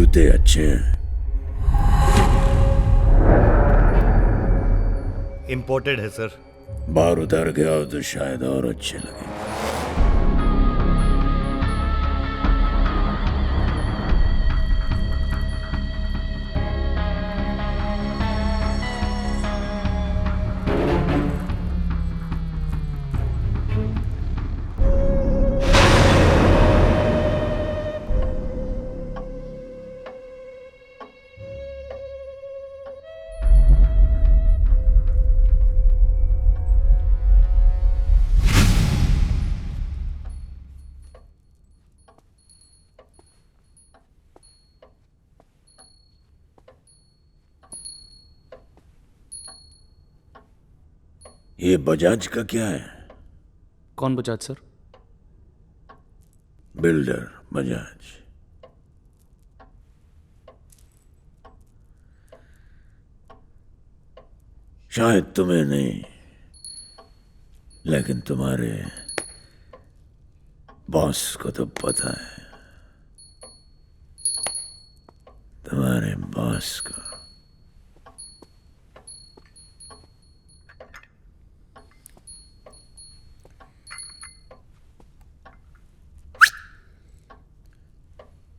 जूते अच्छे हैं। इंपोर्टेड है सर। बाहर उतार के आओ तो शायद और अच्छे लगे। ये बजाज का क्या है? कौन बजाज सर? बिल्डर बजाज। शायद तुम्हें नहीं, लेकिन तुम्हारे बॉस को तो पता है। तुम्हारे बॉस को।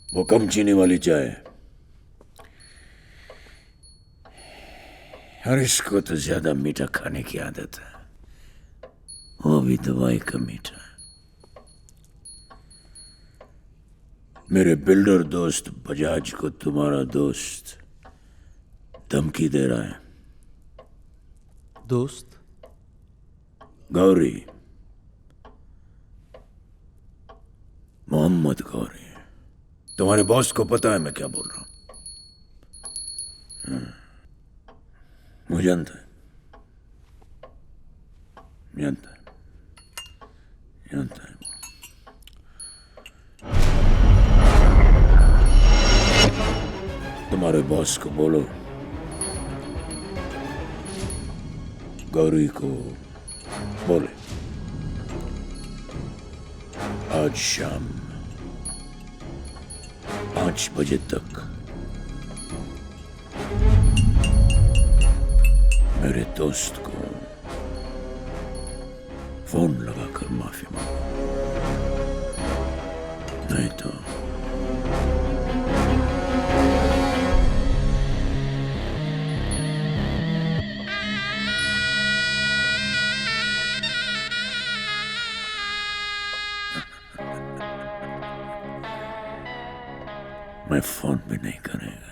वो कम चीनी वाली चाय। और इसको तो ज्यादा मीठा खाने की आदत है, वो भी दवाई का मीठा। मेरे बिल्डर दोस्त बजाज को तुम्हारा दोस्त धमकी दे रहा है। दोस्त? गौरी, मोहम्मद गौरी। तुम्हारे बॉस को पता है मैं क्या बोल रहा हूं। वो जानता है, जानता है, जानता है। तुम्हारे बॉस को बोलो गौरी को बोले आज शाम 5 बजे तक मेरे दोस्त को फोन लगाकर माफी मांगो, नहीं तो मैं फोन भी नहीं करेगा।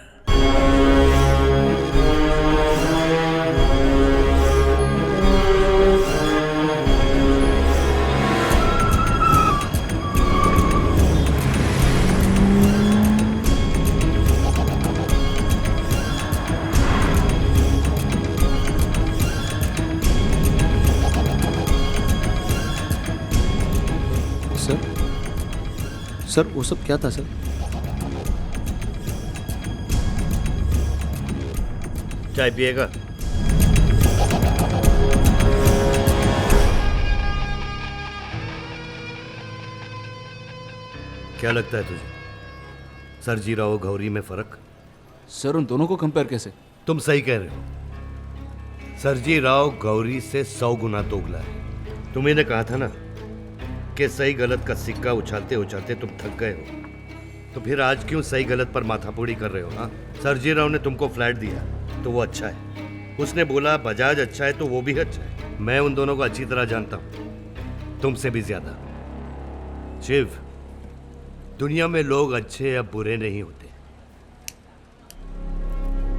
सर वो सब क्या था सर? चाय पिएगा? क्या लगता है तुझे, सरजी राव गौरी में फर्क? सर उन दोनों को कंपेयर कैसे? तुम सही कह रहे हो। सरजी राव गौरी से 100 गुना दोगला है। तुम्ही ने कहा था ना कि सही गलत का सिक्का उछालते उछालते तुम थक गए हो, तो फिर आज क्यों सही गलत पर माथापूड़ी कर रहे हो? हाँ, सरजी राव ने तुमको फ्लैट दिया तो वो अच्छा है, उसने बोला बजाज अच्छा है तो वो भी अच्छा है। मैं उन दोनों को अच्छी तरह जानता हूं, तुमसे भी ज्यादा। शिव, दुनिया में लोग अच्छे या बुरे नहीं होते,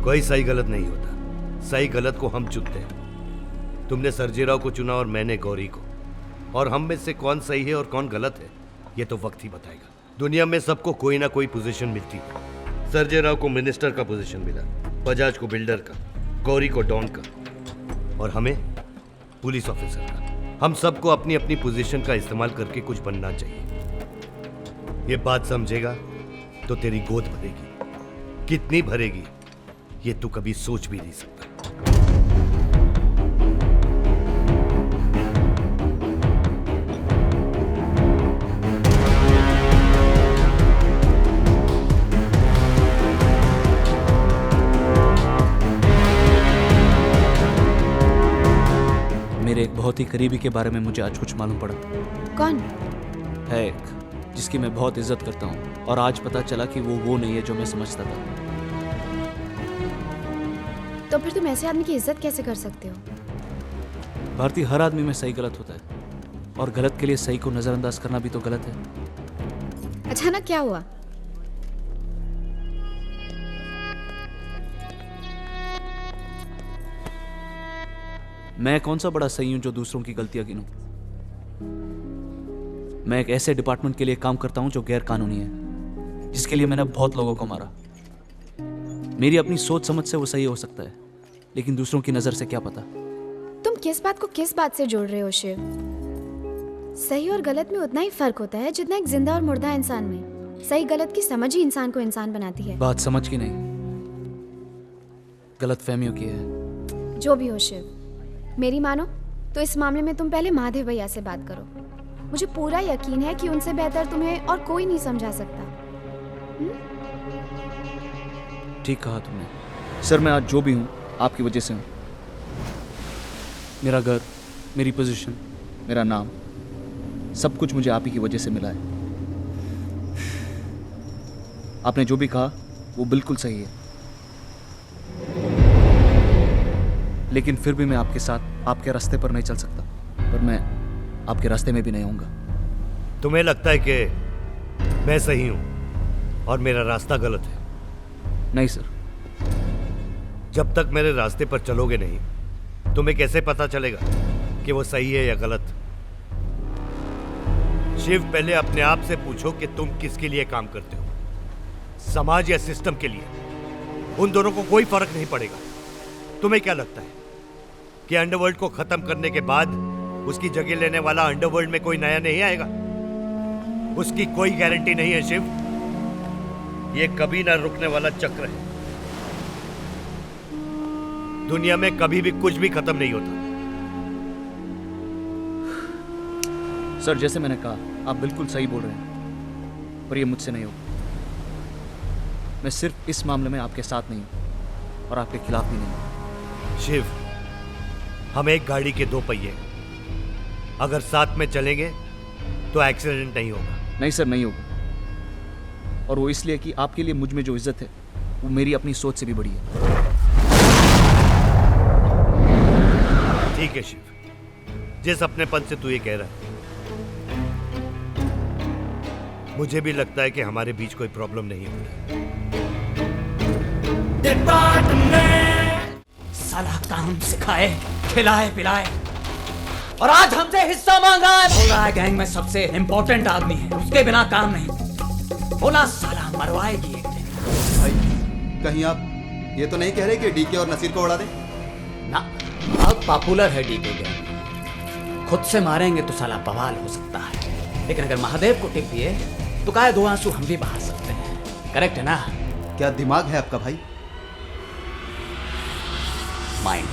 कोई सही गलत नहीं होता। सही गलत को हम चुनते हैं। तुमने सरजीराव को चुना और मैंने गौरी को, और हम में से कौन सही है और कौन गलत है ये तो वक्त ही बताएगा। दुनिया में सबको कोई ना कोई पोजीशन मिलती है। सरजीराव को मिनिस्टर का पोजीशन मिला, बजाज को बिल्डर का, गौरी को डॉन का, और हमें पुलिस ऑफिसर का। हम सबको अपनी अपनी पोजीशन का इस्तेमाल करके कुछ बनना चाहिए। ये बात समझेगा तो तेरी गोद भरेगी। कितनी भरेगी ये तू कभी सोच भी नहीं सकता। बहुत ही करीबी के बारे में मुझे आज कुछ मालूम पड़ा। कौन? है एक जिसकी मैं बहुत इज्जत करता हूँ, और आज पता चला कि वो नहीं है जो मैं समझता था। तो फिर तुम ऐसे आदमी की इज्जत कैसे कर सकते हो? भारती, हर आदमी में सही गलत होता है, और गलत के लिए सही को नजरअंदाज करना भी तो गलत है। अचानक क्या हुआ? मैं कौन सा बड़ा सही हूं जो दूसरों की गलतियां गिनूं? मैं एक ऐसे डिपार्टमेंट के लिए काम करता हूं जो गैर कानूनी है, जिसके लिए मैंने बहुत लोगों को मारा। मेरी अपनी सोच समझ से वो सही हो सकता है, लेकिन दूसरों की नजर से क्या पता। तुम किस बात को किस बात से जोड़ रहे हो शिव? सही और गलत में उतना ही फर्क होता है जितना एक जिंदा और मुर्दा इंसान में। सही गलत की समझ ही इंसान को इंसान बनाती है। बात समझ की नहीं, गलत फहमियों की है। जो भी हो शिव, मेरी मानो तो इस मामले में तुम पहले महादेव भैया से बात करो। मुझे पूरा यकीन है कि उनसे बेहतर तुम्हें और कोई नहीं समझा सकता। ठीक कहा तुमने। सर, मैं आज जो भी हूँ आपकी वजह से हूँ। मेरा घर, मेरी पोजीशन, मेरा नाम, सब कुछ मुझे आप ही की वजह से मिला है। आपने जो भी कहा वो बिल्कुल सही है, लेकिन फिर भी मैं आपके साथ आपके रास्ते पर नहीं चल सकता, और मैं आपके रास्ते में भी नहीं आऊंगा। तुम्हें लगता है कि मैं सही हूं और मेरा रास्ता गलत है? नहीं सर। जब तक मेरे रास्ते पर चलोगे नहीं, तुम्हें कैसे पता चलेगा कि वो सही है या गलत? शिव, पहले अपने आप से पूछो कि तुम किसके लिए काम करते हो, समाज या सिस्टम के लिए? उन दोनों को कोई फर्क नहीं पड़ेगा। तुम्हें क्या लगता है कि अंडरवर्ल्ड को खत्म करने के बाद उसकी जगह लेने वाला अंडरवर्ल्ड में कोई नया नहीं आएगा? उसकी कोई गारंटी नहीं है शिव। ये कभी ना रुकने वाला चक्र है। दुनिया में कभी भी कुछ भी खत्म नहीं होता। सर, जैसे मैंने कहा, आप बिल्कुल सही बोल रहे हैं, पर ये मुझसे नहीं होगा। मैं सिर्फ इस मामले में आपके साथ नहीं हूं और आपके खिलाफ भी नहीं हूं। शिव, हम एक गाड़ी के दो पहिए, अगर साथ में चलेंगे तो एक्सीडेंट नहीं होगा। नहीं सर, नहीं होगा, और वो इसलिए कि आपके लिए मुझ में जो इज्जत है वो मेरी अपनी सोच से भी बड़ी है। ठीक है शिव, जिस अपनेपन से तू ये कह रहा है, मुझे भी लगता है कि हमारे बीच कोई प्रॉब्लम नहीं है। साला काम सिखाए, खिलाए पिलाए, और आज हमसे हिस्सा मांगा है। बोल रहा है गैंग में सबसे इम्पोर्टेंट आदमी है, उसके बिना काम नहीं। बोला साला मरवाएगी एक दिन। भाई, कहीं आप ये तो नहीं कह रहे कि डीके और नसीर को उड़ा दें? ना, बहुत पॉपुलर है डीके गैंग। खुद से मारेंगे तो साला बवाल हो सकता है, लेकिन अगर महादेव को टिप दिए तो काहे दो आंसू हम भी बहा सकते हैं। करेक्ट है ना? क्या दिमाग है आपका भाई? माइंड।